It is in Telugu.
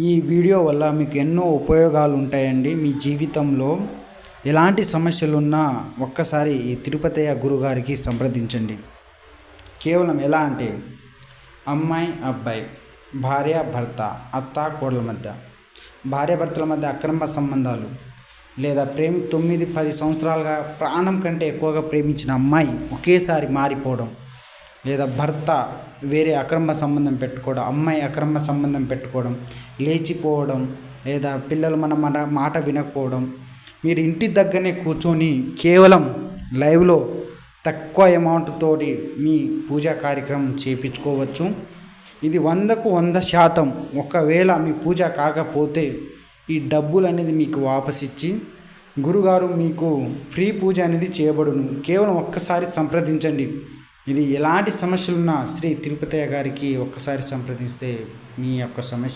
ఈ వీడియో వల్ల మీకు ఎన్నో ఉపయోగాలు ఉంటాయండి. మీ జీవితంలో ఎలాంటి సమస్యలున్నా ఒక్కసారి ఈ తిరుపతయ్య గురుగారికి సంప్రదించండి. కేవలం ఎలా అంటే అమ్మాయి అబ్బాయి, భార్య భర్త, అత్త కోడల మధ్య, భార్యాభర్తల మధ్య అక్రమ సంబంధాలు, లేదా 9-10 సంవత్సరాలుగా ప్రాణం కంటే ఎక్కువగా ప్రేమించిన అమ్మాయి ఒకేసారి మారిపోవడం, లేదా భర్త వేరే అక్రమ సంబంధం పెట్టుకోవడం, అమ్మాయి అక్రమ సంబంధం పెట్టుకోవడం, లేచిపోవడం, లేదా పిల్లలు మన మాట వినకపోవడం, మీరు ఇంటి దగ్గరనే కూర్చొని కేవలం లైవ్లో తక్కువ అమౌంట్ తోటి మీ పూజా కార్యక్రమం చేయించుకోవచ్చు. ఇది 100కు 100%. ఒకవేళ మీ పూజ కాకపోతే ఈ డబ్బులు అనేది మీకు వాపస్ ఇచ్చి గురుగారు మీకు ఫ్రీ పూజ అనేది చేయబడును. కేవలం ఒక్కసారి సంప్రదించండి. ఇది ఎలాంటి సమస్యలున్నా శ్రీ తిరుపతయ్య గారికి ఒక్కసారి సంప్రదిస్తే మీ యొక్క సమస్య